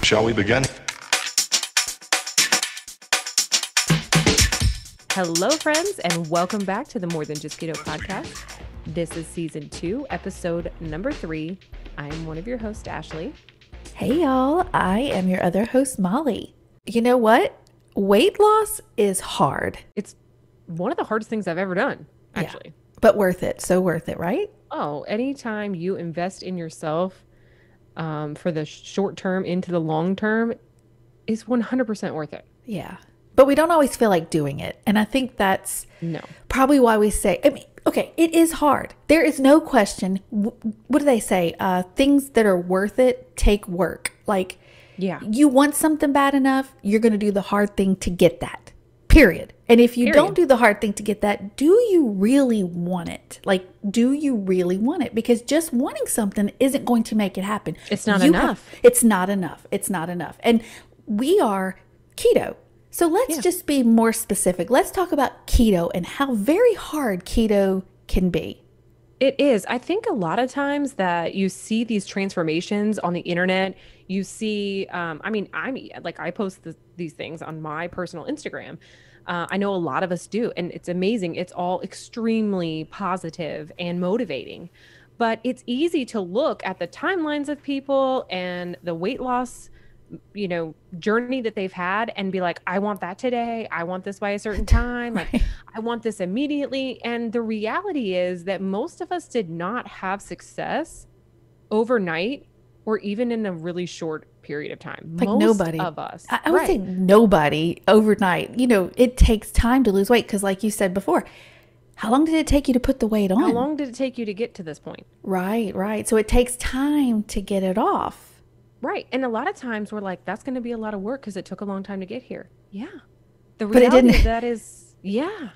Shall we begin? Hello, friends, and welcome back to the More Than Just Keto podcast. This is season 2, episode number 3. I am one of your hosts, Ashley. Hey, y'all. I am your other host, Molly. You know what? Weight loss is hard. It's one of the hardest things I've ever done, actually. Yeah, but worth it. So worth it, right? Oh, anytime you invest in yourself for the short term into the long term is 100% worth it. Yeah. But we don't always feel like doing it. And I think that's probably why we say, okay, it is hard. There is no question. What do they say? Things that are worth it take work. Like, you want something bad enough, you're going to do the hard thing to get that. Period. And if you don't do the hard thing to get that, do you really want it? Like, do you really want it? Because just wanting something isn't going to make it happen. It's not enough. It's not enough. It's not enough. And we are keto. So let's just be more specific. Let's talk about keto and how very hard keto can be. It is. I think a lot of times that you see these transformations on the internet, you see, I post these things on my personal Instagram. I know a lot of us do, and it's amazing. It's all extremely positive and motivating, but it's easy to look at the timelines of people and the weight loss journey that they've had and be like, I want that today. I want this by a certain time. Like, I want this immediately. And the reality is that most of us did not have success overnight or even in a really short period of time. Like most nobody of us. I would say nobody overnight. It takes time to lose weight because like you said before, how long did it take you to put the weight on? How long did it take you to get to this point? Right. So it takes time to get it off. Right. And a lot of times we're like, that's going to be a lot of work because it took a long time to get here. Yeah. The reality of that is,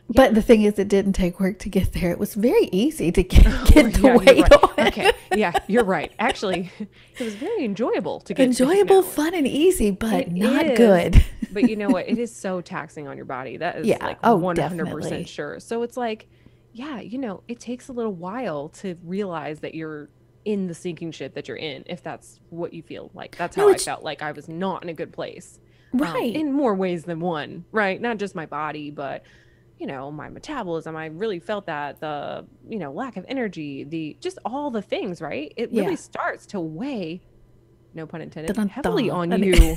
But the thing is, it didn't take work to get there. It was very easy to get the weight on. Okay. Yeah, you're right. Actually, it was very enjoyable to get. Fun and easy, but not good. But you know what? It is so taxing on your body. That is 100% definitely. sure. So it's like, it takes a little while to realize that you're in the sinking ship that you're in, if that's what you feel like. That's how I felt like I was not in a good place. Right. In more ways than one, right? Not just my body, but, my metabolism. I really felt that the, lack of energy, just all the things, right? It really starts to weigh, no pun intended, heavily on you.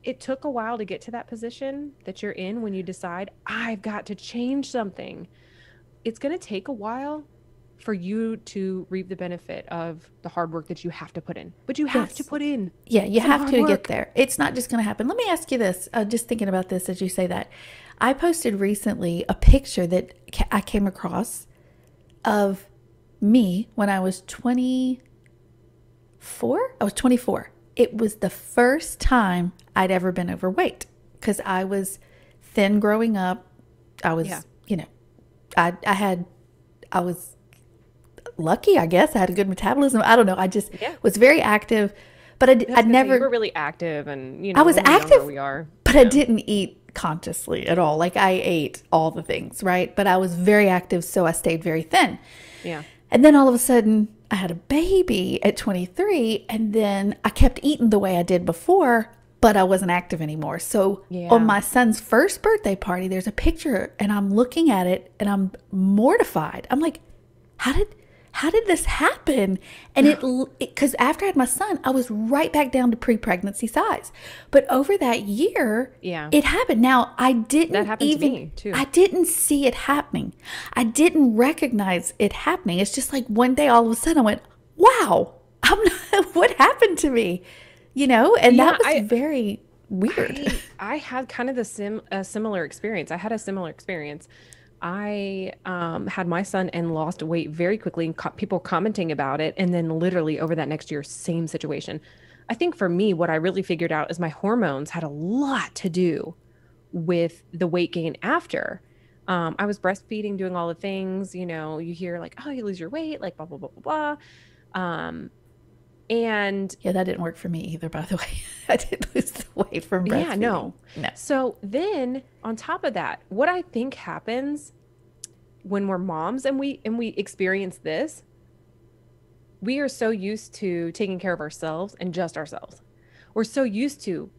It took a while to get to that position that you're in when you decide, I've got to change something. It's going to take a while for you to reap the benefit of the hard work that you have to put in. But you have to put in. Yeah, you have to get there. It's not just going to happen. Let me ask you this. Just thinking about this as you say that. I posted recently a picture that I came across of me when I was 24. I was 24. It was the first time I'd ever been overweight because I was thin growing up. I was, I was lucky, I guess. I had a good metabolism. I don't know. I just was very active, but I never. You were really active, and I was active. We are, but I didn't eat consciously at all. Like I ate all the things, right? But I was very active, so I stayed very thin. Yeah. And then all of a sudden, I had a baby at 23, and then I kept eating the way I did before, but I wasn't active anymore. So on my son's first birthday party, there's a picture, and I'm looking at it, and I'm mortified. I'm like, how did this happen? And because after I had my son, I was right back down to pre-pregnancy size. But over that year, it happened. Now, that happened to me too. I didn't see it happening. I didn't recognize it happening. It's just like one day, all of a sudden I went, wow, what happened to me? And that was very weird. I had kind of a similar experience. I had a similar experience. I had my son and lost weight very quickly, and people commenting about it. And then literally over that next year, same situation. I think for me, what I really figured out is my hormones had a lot to do with the weight gain after. I was breastfeeding, doing all the things, you hear like, oh, you lose your weight, like blah, blah, blah, blah, blah. And that didn't work for me either, by the way. I didn't lose the weight from breastfeeding. Yeah, no. So then on top of that, what I think happens when we're moms and we experience this, we are so used to taking care of ourselves and just ourselves. We're so used to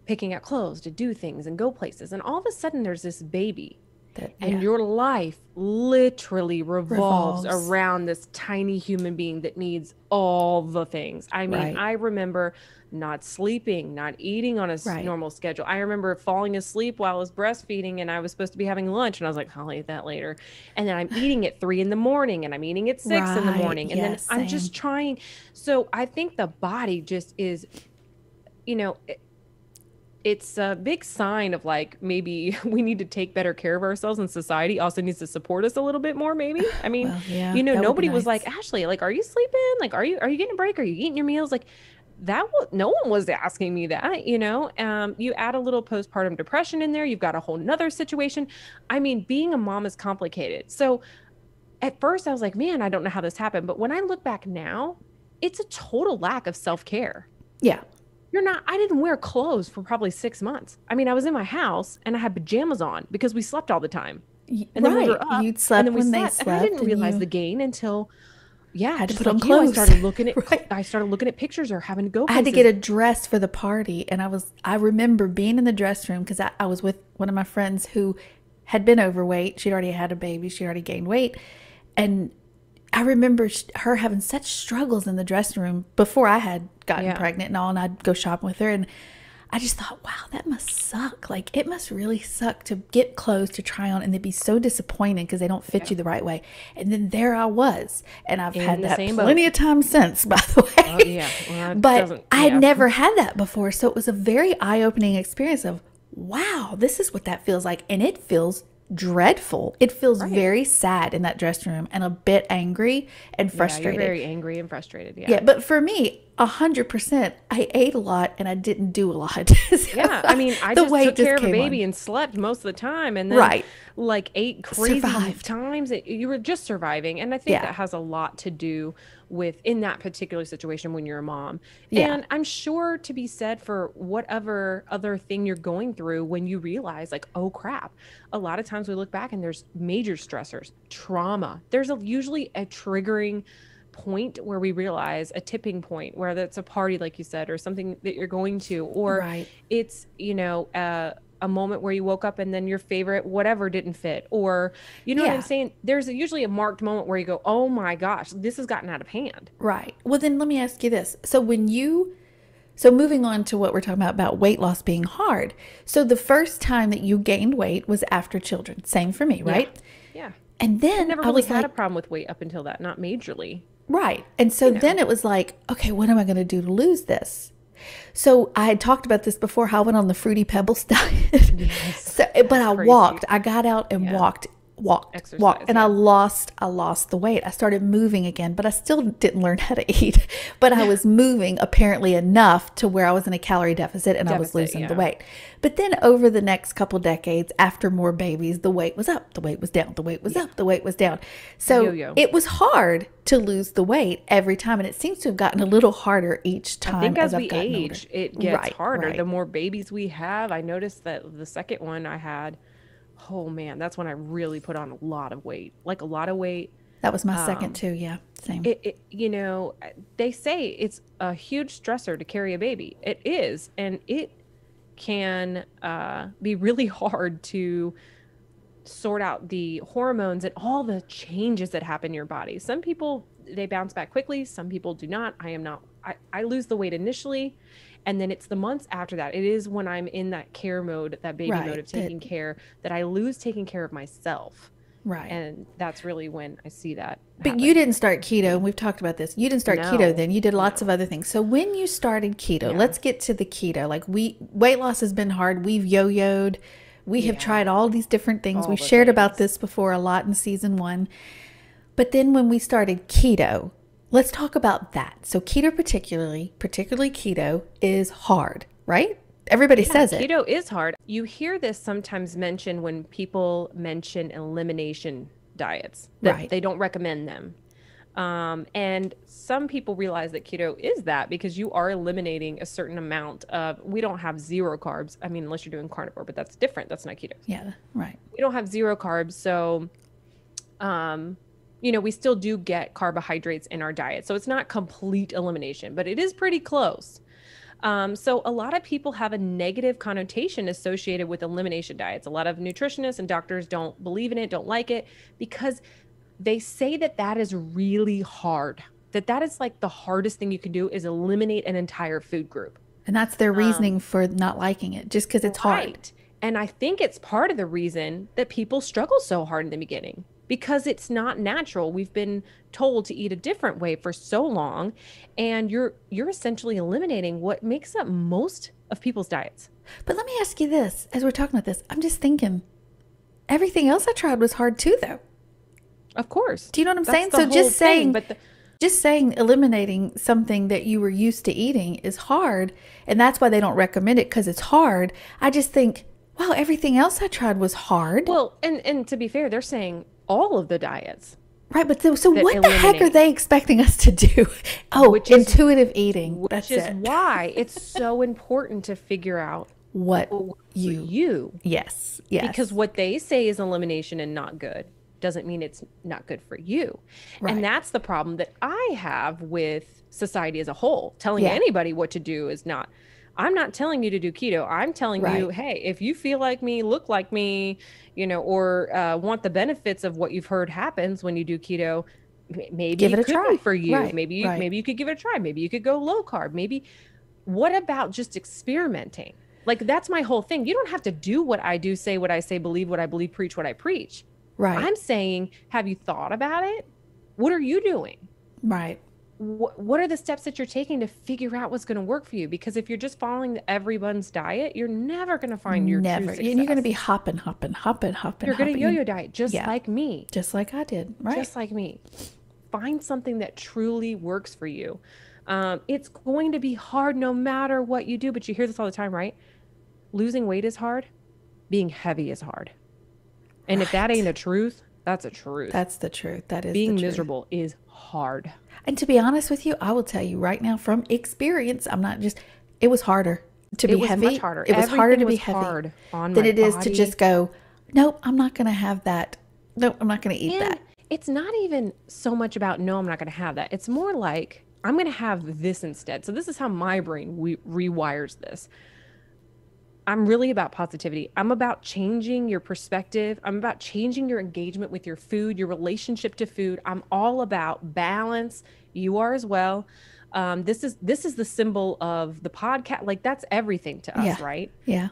picking out clothes to do things and go places. And all of a sudden there's this baby That, and yeah, your life literally revolves revolves. around this tiny human being that needs all the things. I mean, Right. I remember not sleeping, not eating on a Right. normal schedule. I remember falling asleep while I was breastfeeding and I was supposed to be having lunch. And I was like, I'll eat that later. And then I'm eating at 3 in the morning and I'm eating at 6 in the Right. morning. And then Yes. I'm Same. just trying. So I think the body just is, you know, it's a big sign of like maybe we need to take better care of ourselves, and society also needs to support us a little bit more maybe. I mean, Well, yeah, that would be nobody was like, nice. Ashley, like, are you sleeping? Like, are you getting a break? Are you eating your meals? Like that was, no one was asking me that, you add a little postpartum depression in there, you've got a whole nother situation. I mean, being a mom is complicated. So at first I was like, man, I don't know how this happened, but when I look back now, it's a total lack of self-care. Yeah. I didn't wear clothes for probably 6 months. I mean, I was in my house and I had pajamas on because we slept all the time. And then we Right. were up You'd and slept then we when they slept. And I slept didn't and realize you the gain until, yeah, had to just put on like I clothes. started looking at, Right. I started looking at pictures or having to go I had to get places. a dress for the party, and I remember being in the dress room because I was with one of my friends who had been overweight. She'd already had a baby. She'd already gained weight. And I remember her having such struggles in the dressing room before I had gotten Yeah. pregnant and all, and I'd go shopping with her. And I just thought, wow, that must suck. Like, it must really suck to get clothes to try on and they'd be so disappointed because they don't fit Yeah. you the right way. And then there I was. And I've In had the that same boat. plenty of times since, by the Oh, way. yeah. Well, that But doesn't, I had yeah. never had that before. So it was a very eye opening experience of, wow, this is what that feels like. And it feels dreadful. It feels Right. very sad in that dressing room and a bit angry and Yeah. You're frustrated. very angry and frustrated. Yeah, Yeah. but for me, 100%, I ate a lot and I didn't do a lot. Yeah, I mean, I The just weight took just care of a came baby on. and slept most of the time and then Right. like ate crazy Survived. times. You were just surviving. And I think Yeah. that has a lot to do with in that particular situation when you're a mom. Yeah. And I'm sure to be said for whatever other thing you're going through when you realize like, oh crap. A lot of times we look back and there's major stressors, trauma. There's usually a triggering point where we realize a tipping point, whether it's a party, like you said, or something that you're going to, or Right. it's, a moment where you woke up and then your favorite whatever didn't fit, or, you know what I'm Yeah. saying? There's usually a marked moment where you go, oh my gosh, this has gotten out of hand. Right. Well, then let me ask you this. So moving on to what we're talking about weight loss being hard. So the first time that you gained weight was after children. Same for me, Yeah. right? Yeah. And I then never I really was had like, a problem with weight up until that, not majorly, right. And so you know. then it was like, okay, what am I going to do to lose this? So I had talked about this before, how I went on the Fruity Pebbles diet. Yes. So, but I Crazy. walked. I got out and Yeah. walked, Exercise, and yeah. I lost the weight. I started moving again, but I still didn't learn how to eat. But I was moving apparently enough to where I was in a calorie deficit and I was Deficit, losing the yeah. weight. But then over the next couple decades, after more babies, the weight was up, the weight was down, the weight was up, the weight was down. So Yo-yo. it was hard to lose the weight every time, and it seems to have gotten a little harder each time I think as I've we gotten older. age, it gets Right, harder. right. The more babies we have, I noticed that the second one I had, oh man, that's when I really put on a lot of weight, like a lot of weight. That was my second Um, too. Yeah, same. they say it's a huge stressor to carry a baby. It is, and it can be really hard to sort out the hormones and all the changes that happen in your body. Some people, they bounce back quickly. Some people do not. I am not. I lose the weight initially. And then it's the months after that. It is when I'm in that care mode, that baby mode Right. of taking care, that I lose taking care of myself. Right. And that's really when I see that But you happen. didn't start keto, and we've talked about this. You didn't start keto No, then. You did lots of no. other things. So when you started keto, Yeah. let's get to the keto. Like weight loss has been hard. We've yo-yoed. We have Yeah. tried all these different things. All We've the shared about things. this before a lot in season 1. But then when we started keto, let's talk about that. So keto particularly keto is hard, right? Everybody says it. Keto is hard. You hear this sometimes mentioned when people mention elimination diets, that Right. they don't recommend them. And some people realize that keto is that because you are eliminating a certain amount of, we don't have zero carbs. I mean, unless you're doing carnivore, but that's different. That's not keto. Yeah, right. We don't have zero carbs. So, we still do get carbohydrates in our diet. So it's not complete elimination, but it is pretty close. So a lot of people have a negative connotation associated with elimination diets. A lot of nutritionists and doctors don't believe in it, don't like it, because they say that that is really hard. That is like the hardest thing you can do is eliminate an entire food group. And that's their reasoning for not liking it, just because it's hard. And I think it's part of the reason that people struggle so hard in the beginning, because it's not natural. We've been told to eat a different way for so long, and you're essentially eliminating what makes up most of people's diets. But let me ask you this, as we're talking about this, I'm just thinking, everything else I tried was hard too, though. Of course. Do you know what I'm saying? So just saying eliminating something that you were used to eating is hard, and that's why they don't recommend it, because it's hard. I just think, wow, everything else I tried was hard. Well, and to be fair, they're saying all of the diets. Right, but so what the heck are they expecting us to do? Oh, intuitive eating. Which is why it's so important to figure out what you. Yes. Because what they say is elimination and not good doesn't mean it's not good for you. Right. And that's the problem that I have with society as a whole. Telling anybody what to do is not. I'm not telling you to do keto. I'm telling you, hey, if you feel like me, look like me, or want the benefits of what you've heard happens when you do keto, maybe give it a try for you. Right. Maybe you could give it a try. Maybe you could go low carb. Maybe what about just experimenting? Like, that's my whole thing. You don't have to do what I do, say what I say, believe what I believe, preach what I preach. Right. I'm saying, have you thought about it? What are you doing? Right. What are the steps that you're taking to figure out what's going to work for you? Because if you're just following everyone's diet, you're never going to find your true success. You're going to be hopping. You're going to yo-yo diet, just like me. Just like I did. Right. Just like me. Find something that truly works for you. It's going to be hard no matter what you do, but you hear this all the time, right? Losing weight is hard. Being heavy is hard. And if that ain't a truth, that's a truth. That's the truth. That is being miserable is hard. And to be honest with you, I will tell you right now from experience, it was harder to be heavy. Much harder. It was harder to be heavy than it is to just go, nope, I'm not going to have that. Nope, I'm not going to eat that. It's not even so much about, no, I'm not going to have that. It's more like, I'm going to have this instead. So this is how my brain rewires this. I'm really about positivity. I'm about changing your perspective. I'm about changing your engagement with your food, your relationship to food. I'm all about balance. You are as well. This is the symbol of the podcast. Like, that's everything to us, right? Yeah.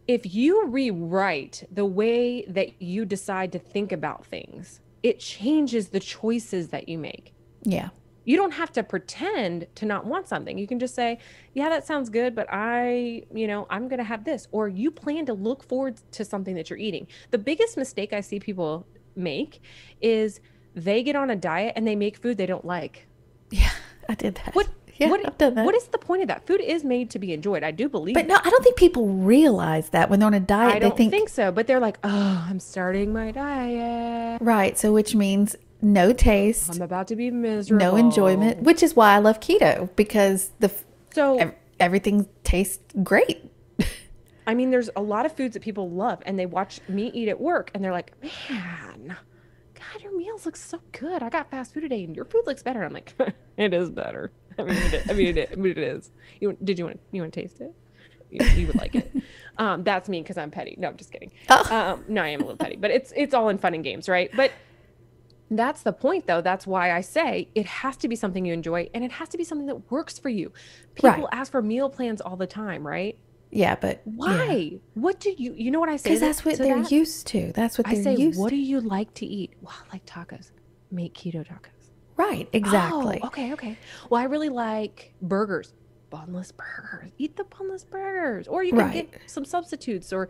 If you rewrite the way that you decide to think about things, it changes the choices that you make. Yeah. You don't have to pretend to not want something. You can just say, yeah, that sounds good, but I'm going to have this. Or you plan to look forward to something that you're eating. The biggest mistake I see people make is they get on a diet and they make food they don't like. Yeah, I did that. I've done that. What is the point of that? Food is made to be enjoyed. I do believe But no, I don't think people realize that when they're on a diet. I don't think so. But they're like, oh, I'm starting my diet. Right. So which means no taste. I'm about to be miserable. No enjoyment, which is why I love keto, because everything tastes great. I mean, there's a lot of foods that people love, and they watch me eat at work, and they're like, man, God, your meals look so good. I got fast food today, and your food looks better. I'm like, it is better. It is. Did you want to taste it? You would like it. That's me because I'm petty. No, I'm just kidding. Oh. No, I am a little petty, but it's all in fun and games, right? But that's the point, though. That's why I say it has to be something you enjoy, and it has to be something that works for you. People ask for meal plans all the time, right? Yeah, but why? Yeah. What do you know what I say? Because that's what they're used to. That's what they're used to. What do you like to eat? Well, I like tacos. Make keto tacos. Right, exactly. Oh, okay. Well, I really like burgers. Bunless burgers. Eat the bunless burgers. Or you can get some substitutes, or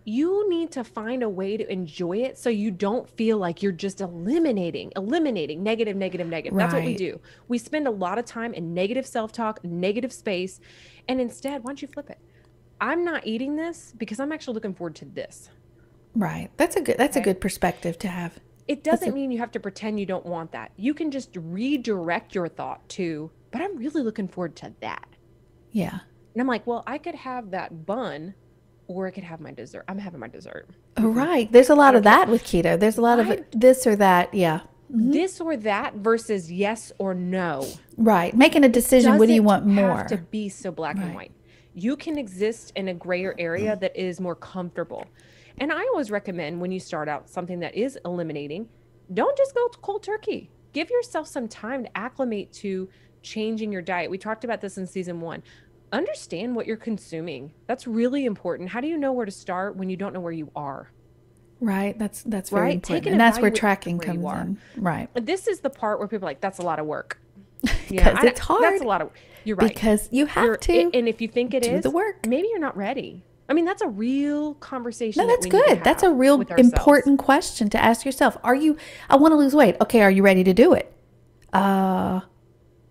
you need to find a way to enjoy it so you don't feel like you're just eliminating negative. That's what we do. We spend a lot of time in negative self-talk, negative space, and instead, why don't you flip it? I'm not eating this because I'm actually looking forward to this. Right. That's a good perspective to have. It doesn't mean you have to pretend you don't want that. You can just redirect your thought to, but I'm really looking forward to that. Yeah. And I'm like, well, I could have that bun or I could have my dessert. I'm having my dessert. Oh, right. There's a lot of care. that with keto. There's a lot of Right? this or that. Yeah. This or that versus yes or no. Right. Making a decision. What do you Doesn't want have to more? be so black and Right. white. You can exist in a grayer area that is more comfortable. And I always recommend when you start out something that is eliminating, don't just go cold turkey. Give yourself some time to acclimate to changing your diet. We talked about this in season 1. Understand what you're consuming. That's really important. How do you know where to start when you don't know where you are? Right. That's very Right? important. Take an And that's where evaluation tracking where you comes are. in. Right. And this is the part where people are like, that's a lot of work. Because it's hard. That's a lot of, you're right. Because you have to And if you think it do is, the work. maybe you're not ready. I mean, that's a real conversation. No, that that's we need to good. That's a have real with ourselves. important question to ask yourself. I want to lose weight. Okay. Are you ready to do it? I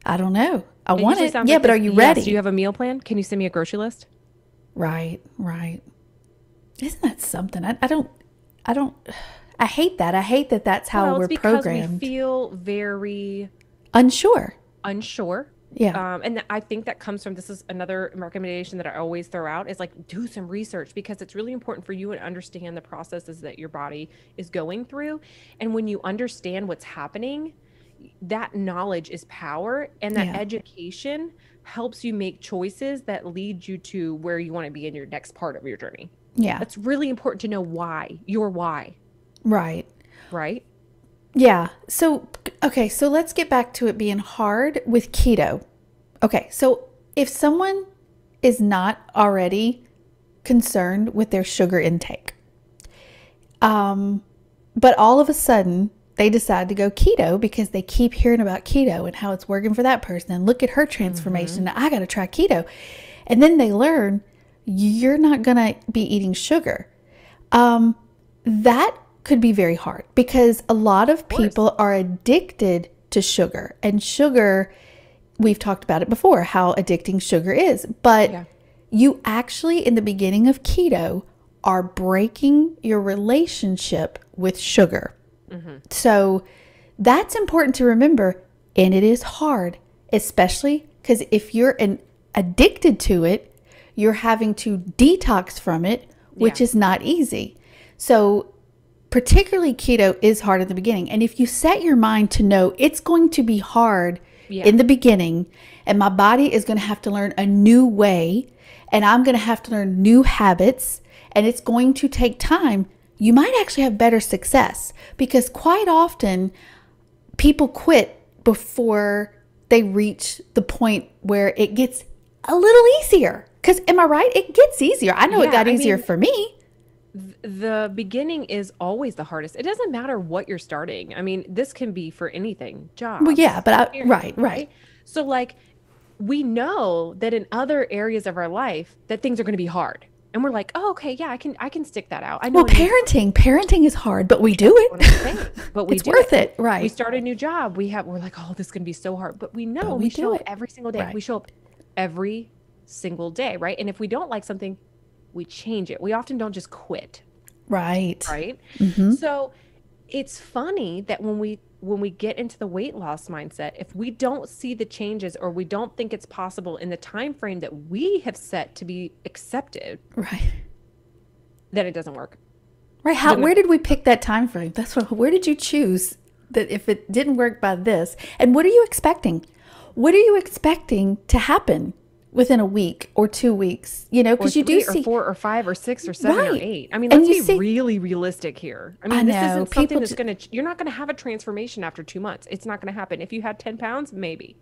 don't know. I It want usually it. sounds Yeah, like but are this, you yes, ready? do you have a meal plan? Can you send me a grocery list? Right. Right. Isn't that something? I hate that. I hate that that's how Well, we're it's because programmed. we feel very Unsure. unsure. Yeah. And I think that comes from, this is another recommendation that I always throw out, is like, do some research, because it's really important for you to understand the processes that your body is going through. And when you understand what's happening, that knowledge is power, and that Yeah. education helps you make choices that lead you to where you want to be in your next part of your journey. Yeah. That's really important to know your why, Right. right? Yeah. So, okay. So let's get back to it being hard with keto. Okay. So if someone is not already concerned with their sugar intake, but all of a sudden they decide to go keto because they keep hearing about keto and how it's working for that person, and look at her transformation. I got to try keto. And then they learn you're not going to be eating sugar. That could be very hard because a lot of people are addicted to sugar, and sugar, we've talked about it before, how addicting sugar is, but you actually, in the beginning of keto, are breaking your relationship with sugar. So that's important to remember. And it is hard, especially because if you're addicted to it, you're having to detox from it, which is not easy. So particularly keto is hard at the beginning. And if you set your mind to know it's going to be hard in the beginning, and my body is going to have to learn a new way, and I'm going to have to learn new habits, and it's going to take time, you might actually have better success, because quite often people quit before they reach the point where it gets a little easier. Because am I right? It gets easier. I know it got easier for me. The beginning is always the hardest. It doesn't matter what you're starting. I mean, this can be for anything, jobs. Well, yeah, but right. So like, we know that in other areas of our life that things are going to be hard. And we're like, oh, okay, yeah, I can stick that out. I know. Well, parenting is hard, but we do it. But we it's do worth it. it, right? We start a new job. We're like, oh, this is going to be so hard. But we know we show up every single day. Right. We show up every single day, right? And if we don't like something, we change it. We often don't just quit. Right. Right. Mm-hmm. So it's funny that when we get into the weight loss mindset, if we don't see the changes, or we don't think it's possible in the time frame that we have set to be accepted, right, then it doesn't work. Right. Where did we pick that time frame? Where did you choose that if it didn't work by this? And what are you expecting? What are you expecting to happen within a week or 2 weeks? You know, because you do see 4 or 5 or 6 or 7 or 8. I mean, And let's be really realistic here. I mean, this isn't something that's going to, you're not going to have a transformation after 2 months. It's not going to happen. If you had 10 pounds, maybe.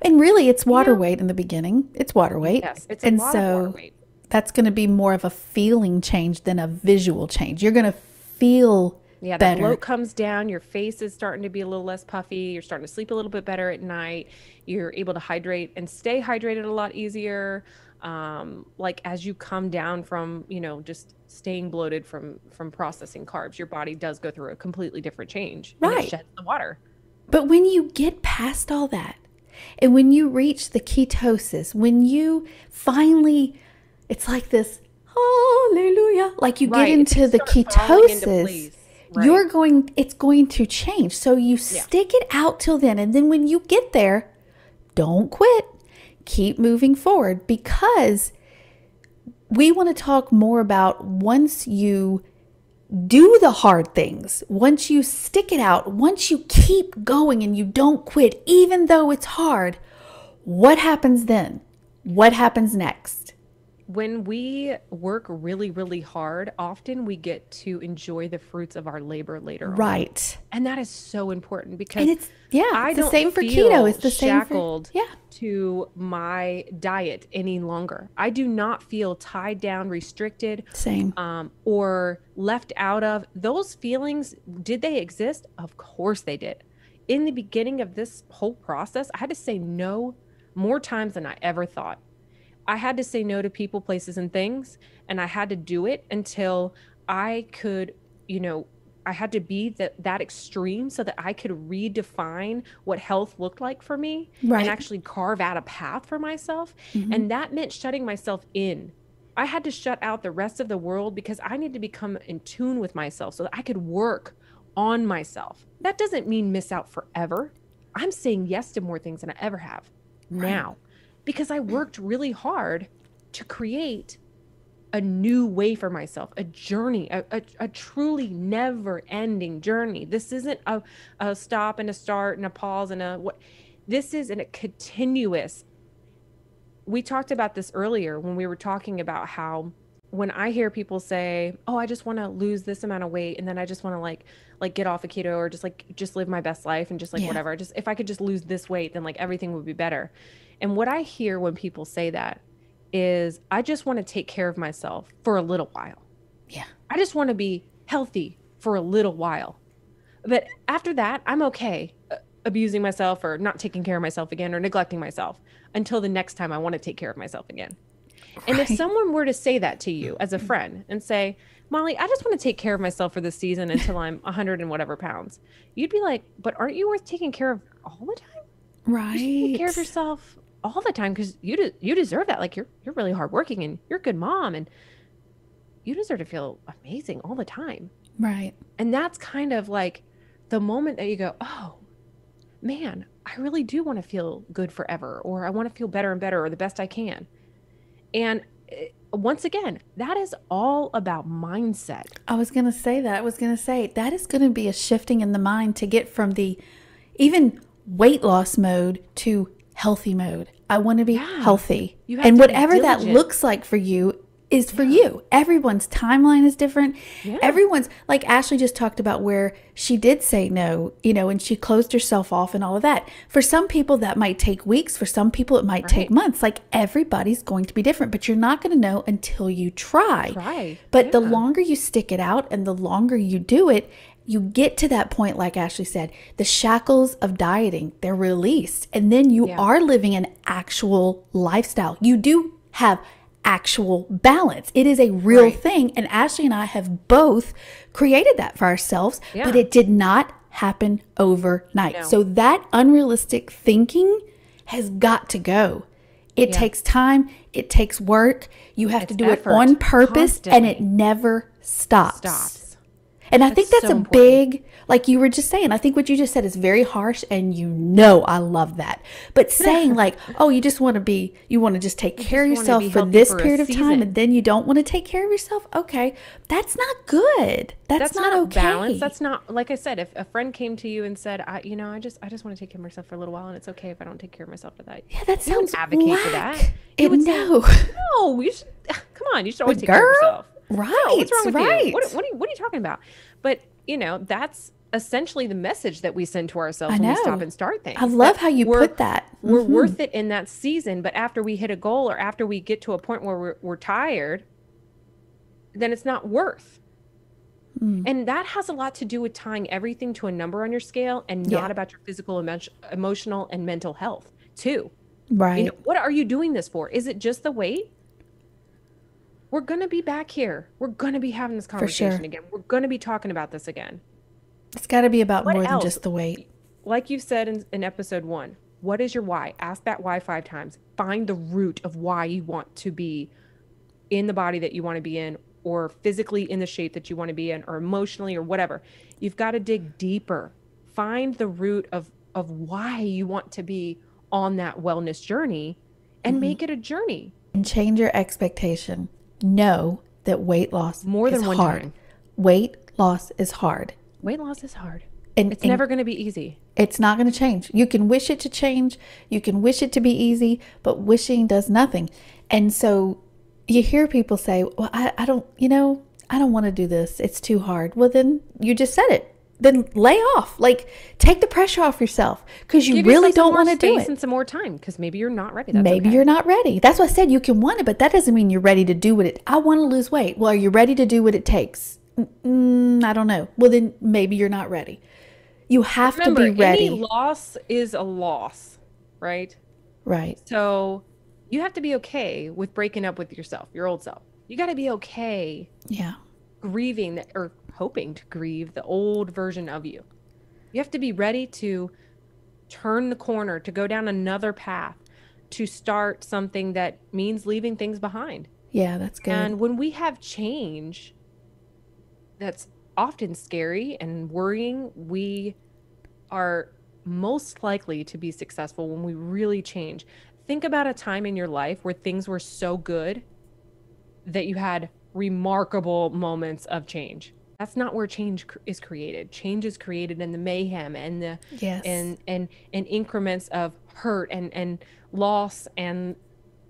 And really, it's water weight in the beginning. It's water weight. Yes, it's a lot of water weight. That's going to be more of a feeling change than a visual change. You're going to feel better. The bloat comes down. Your face is starting to be a little less puffy. You're starting to sleep a little bit better at night. You're able to hydrate and stay hydrated a lot easier. Like as you come down from, just staying bloated from processing carbs, your body does go through a completely different change. Right. And it sheds the water. But when you get past all that, and when you reach the ketosis, when you finally, it's like this, hallelujah, like you get into the ketosis, it's going to change. So you stick it out till then. And then when you get there, don't quit. Keep moving forward, because we want to talk more about once you do the hard things, once you stick it out, once you keep going and you don't quit, even though it's hard, what happens then? What happens next? When we work really, really hard, often we get to enjoy the fruits of our labor later on. Right. And that is so important because And it's I the don't same for feel keto. It's the same for shackled to my diet any longer. I do not feel tied down, restricted, same. Or left out of. Those feelings, did they exist? Of course they did. In the beginning of this whole process, I had to say no more times than I ever thought. I had to say no to people, places, and things, and I had to do it until I could, I had to be that extreme so that I could redefine what health looked like for me and actually carve out a path for myself. And that meant shutting myself in. I had to shut out the rest of the world because I needed to become in tune with myself so that I could work on myself. That doesn't mean miss out forever. I'm saying yes to more things than I ever have now. Because I worked really hard to create a new way for myself, a journey, a truly never-ending journey. This isn't a stop and a start and a pause and a what. This is a continuous. We talked about this earlier when we were talking about how when I hear people say, "Oh, I just want to lose this amount of weight, and then I just want to like get off of keto or just live my best life and just whatever. Just if I could just lose this weight, then everything would be better." And what I hear when people say that is, I just want to take care of myself for a little while. Yeah. I just want to be healthy for a little while. But after that, I'm okay abusing myself or not taking care of myself again or neglecting myself until the next time I want to take care of myself again. Right. And if someone were to say that to you as a friend and say, "Molly, I just want to take care of myself for this season until I'm 100 and whatever pounds," you'd be like, "But aren't you worth taking care of all the time?" Right. You should take care of yourself all the time because you deserve that. You're really hardworking and you're a good mom and you deserve to feel amazing all the time. Right. And that's kind of the moment that you go, "Oh man, I really do want to feel good forever," or "I want to feel better and better or the best I can." And once again, that is all about mindset. I was going to say that is going to be a shifting in the mind to get from the even weight loss mode to healthy mode. I want to be healthy. And whatever that looks like for you is for you. Everyone's timeline is different. Yeah. Everyone's, like Ashley just talked about, where she did say no, and she closed herself off and all of that. For some people that might take weeks. For some people it might take months. Everybody's going to be different, but you're not going to know until you try. But the longer you stick it out and the longer you do it, you get to that point, like Ashley said, the shackles of dieting, they're released. And then you are living an actual lifestyle. You do have actual balance. It is a real thing. And Ashley and I have both created that for ourselves, but it did not happen overnight. No. So that unrealistic thinking has got to go. It takes time. It takes work. You have to do it on purpose, and it never stops. And I think that's so a big, like you were just saying, I think what you just said is very harsh, and I love that. But saying "Oh, you want to just take care of yourself for this period of time, and then you don't want to take care of yourself. Okay. That's not good. That's not okay. Balance. That's not, like I said, if a friend came to you and said, I just want to take care of myself for a little while, and it's okay if I don't take care of myself for that. Yeah, that sounds advocate for that. You would say, no, you should, come on, you should always take care of yourself. Right. No, what's wrong with you? What are you talking about? But, that's essentially the message that we send to ourselves when we stop and start things. I love how you put that. We're worth it in that season, but after we hit a goal or after we get to a point where we're tired, then it's not worth. And that has a lot to do with tying everything to a number on your scale and not about your physical, emotional, and mental health too. Right. What are you doing this for? Is it just the weight? We're going to be back here. We're going to be having this conversation again. We're going to be talking about this again. It's got to be about more than just the weight. Like you said in episode 1, what is your why? Ask that why 5 times. Find the root of why you want to be in the body that you want to be in, or physically in the shape that you want to be in, or emotionally, or whatever. You've got to dig deeper. Find the root of why you want to be on that wellness journey and make it a journey. And change your expectation. know that weight loss more than is one hard. time. Weight loss is hard. Weight loss is hard. And it's never going to be easy. It's not going to change. You can wish it to change. You can wish it to be easy, but wishing does nothing. And so you hear people say, well, I don't want to do this. It's too hard. Well, then you just said it. Then lay off. Like, take the pressure off yourself, because you really don't want to do it. And some more time, because maybe you're not ready. Maybe you're not ready. That's what I said. You can want it, but that doesn't mean you're ready to do I want to lose weight. Well, are you ready to do what it takes? I don't know. Well, then maybe you're not ready. You have to be ready. Any loss is a loss, right? Right. So you have to be okay with breaking up with yourself, your old self. You got to be okay. Yeah. Grieving that, or hoping to grieve the old version of you. You have to be ready to turn the corner, to go down another path, to start something that means leaving things behind. Yeah, that's good. And when we have change that's often scary and worrying, we are most likely to be successful when we really change. Think about a time in your life where things were so good that you had remarkable moments of change. That's not where change is created. Change is created in the mayhem and the and increments of hurt and loss and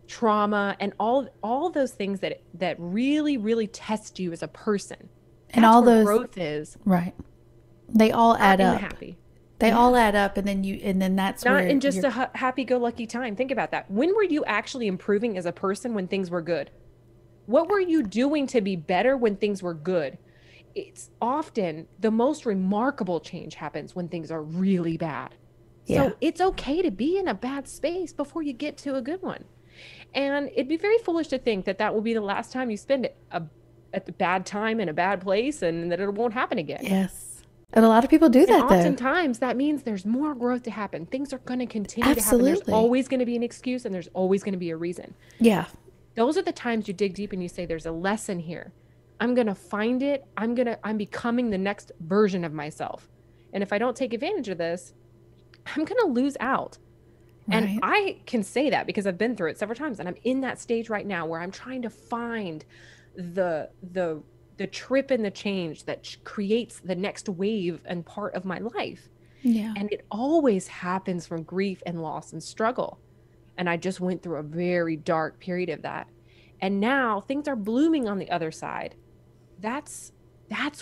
trauma and all those things that really test you as a person. And all those growth is right. They all add up. Happy. They all add up, and then that's not where in just a happy-go-lucky time. Think about that. When were you actually improving as a person when things were good? What were you doing to be better when things were good? It's often the most remarkable change happens when things are really bad. Yeah. So it's okay to be in a bad space before you get to a good one. And it'd be very foolish to think that will be the last time you spend it at the bad time in a bad place, and that it won't happen again. Yes. And a lot of people do that, though. Oftentimes that means there's more growth to happen. Things are going to continue Absolutely. to happen. There's always going to be an excuse, and there's always going to be a reason. Yeah. Those are the times you dig deep and you say, there's a lesson here. I'm going to find it. I'm becoming the next version of myself. And if I don't take advantage of this, I'm going to lose out. Right. And I can say that because I've been through it several times, and I'm in that stage right now where I'm trying to find the trip and the change that creates the next wave and part of my life. Yeah. And it always happens from grief and loss and struggle. And I just went through a very dark period of that. And now things are blooming on the other side. That's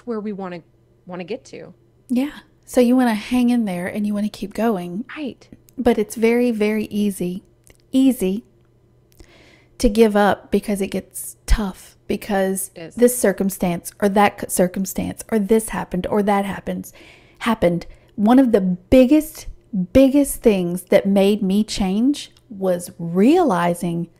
where we want to get to. Yeah. So you want to hang in there and you want to keep going. Right. But it's very, very easy to give up because it gets tough, because this circumstance or that circumstance or this happened or that happened. One of the biggest things that made me change was realizing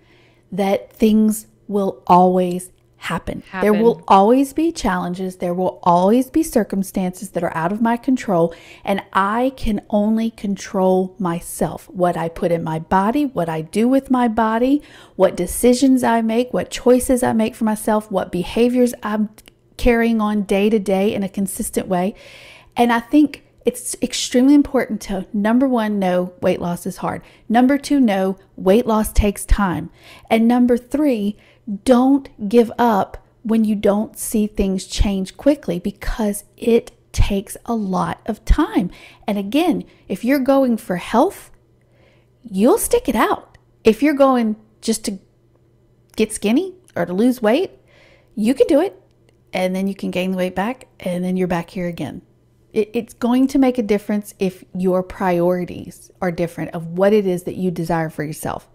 that things will always happen. There will always be challenges. There will always be circumstances that are out of my control. And I can only control myself. What I put in my body, what I do with my body, what decisions I make, what choices I make for myself, what behaviors I'm carrying on day to day in a consistent way. And I think it's extremely important to, number one, know weight loss is hard. Number two, know weight loss takes time. And number three, don't give up when you don't see things change quickly, because it takes a lot of time. And again, if you're going for health, you'll stick it out. If you're going just to get skinny or to lose weight, you can do it. And then you can gain the weight back, and then you're back here again. It's going to make a difference if your priorities are different of what it is that you desire for yourself.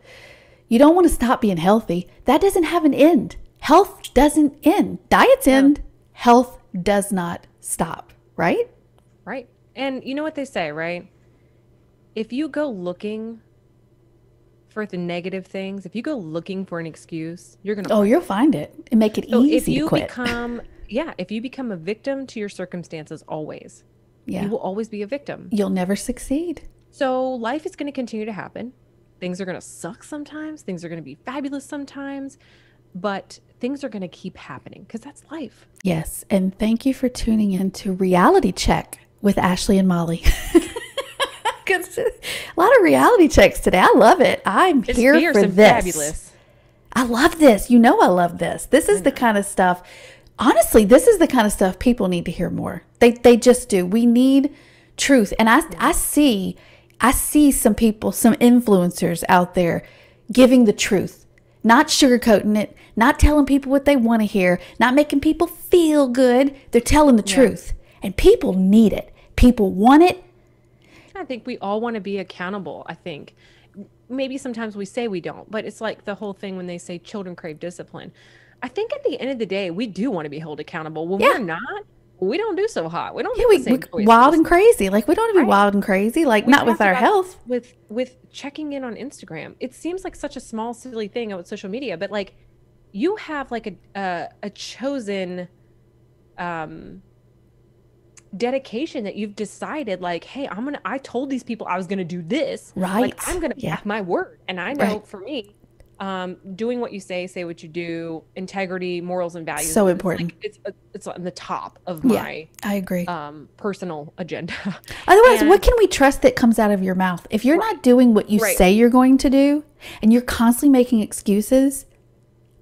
You don't want to stop being healthy. That doesn't have an end. Health doesn't end. Diets end. Health does not stop, right? Right. And you know what they say, right? If you go looking for the negative things, if you go looking for an excuse, you're going to you'll find it and make it easy to quit. If you become a victim to your circumstances always, you will always be a victim. You'll never succeed. So life is going to continue to happen. Things are going to suck sometimes. Things are going to be fabulous sometimes. But things are going to keep happening because that's life. Yes. And thank you for tuning in to Reality Check with Ashley and Molly. A lot of reality checks today. I love it. I'm here for this. Fabulous. I love this. You know, I love this. This is the kind of stuff, honestly, this is the kind of stuff people need to hear more. They just do. We need truth. And I see some people, some influencers out there giving the truth, not sugarcoating it, not telling people what they want to hear, not making people feel good. They're telling the truth. And people need it. People want it. I think we all want to be accountable. I think maybe sometimes we say we don't, but it's like the whole thing when they say children crave discipline. I think at the end of the day, we do want to be held accountable. When we're not, we don't do so hot. We don't do the same choices. Wild and crazy. Like, we don't want to be wild and crazy. Like, not with our health. With checking in on Instagram, it seems like such a small, silly thing with social media, but like you have like a chosen dedication that you've decided, like, hey, I told these people I was gonna do this. Right. Like, I'm gonna back my word. And I know for me, doing what you say what you do, integrity, morals, and values. So important. It's on the top of my I agree. Personal agenda. Otherwise, what can we trust that comes out of your mouth? If you're not doing what you say you're going to do, and you're constantly making excuses,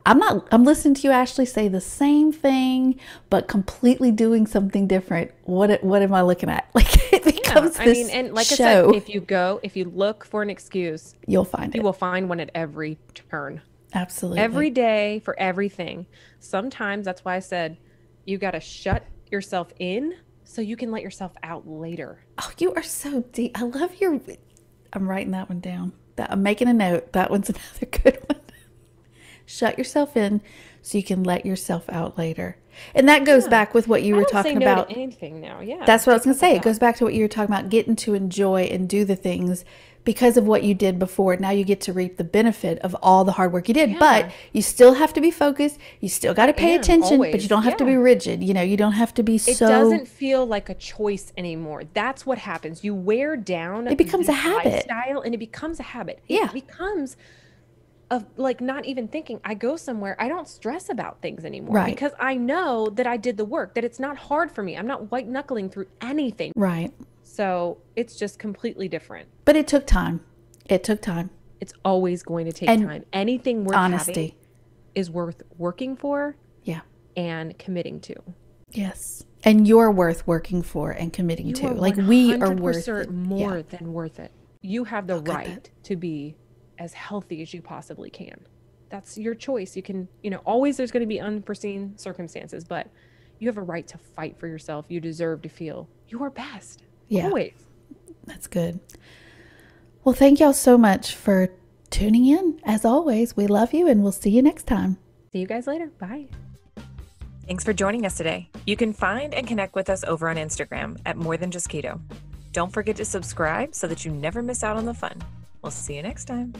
I'm listening to you, Ashley, say the same thing, but completely doing something different. What am I looking at? Like, it becomes this and like show. I said, if you look for an excuse, you'll find it. You will find one at every turn. Absolutely. Every day for everything. Sometimes that's why I said you got to shut yourself in so you can let yourself out later. Oh, you are so deep. I love I'm writing that one down. I'm making a note. That one's another good one. Shut yourself in so you can let yourself out later. And that goes back with what you were talking about. No to anything now. Yeah. That's what I was going to say. It goes back to what you were talking about, getting to enjoy and do the things because of what you did before. Now you get to reap the benefit of all the hard work you did. But you still have to be focused. You still got to pay attention, but you don't have to be rigid. You know, you don't have to be It doesn't feel like a choice anymore. That's what happens. You wear down. It becomes a habit. Lifestyle, and it becomes a habit. Yeah. It becomes of like not even thinking. I go somewhere, I don't stress about things anymore because I know that I did the work, that it's not hard for me. I'm not white knuckling through anything. Right. So it's just completely different. But it took time. It's always going to take time. Anything worth having is worth working for. Yeah. And committing to. Yes. And you're worth working for and committing to. Like, we are worth it. More than worth it. You have the right to be as healthy as you possibly can. That's your choice. You can, always there's going to be unforeseen circumstances, but you have a right to fight for yourself. You deserve to feel your best. Yeah. Always. That's good. Well, thank y'all so much for tuning in. As always, we love you and we'll see you next time. See you guys later. Bye. Thanks for joining us today. You can find and connect with us over on Instagram at More Than Just Keto. Don't forget to subscribe so that you never miss out on the fun. We'll see you next time.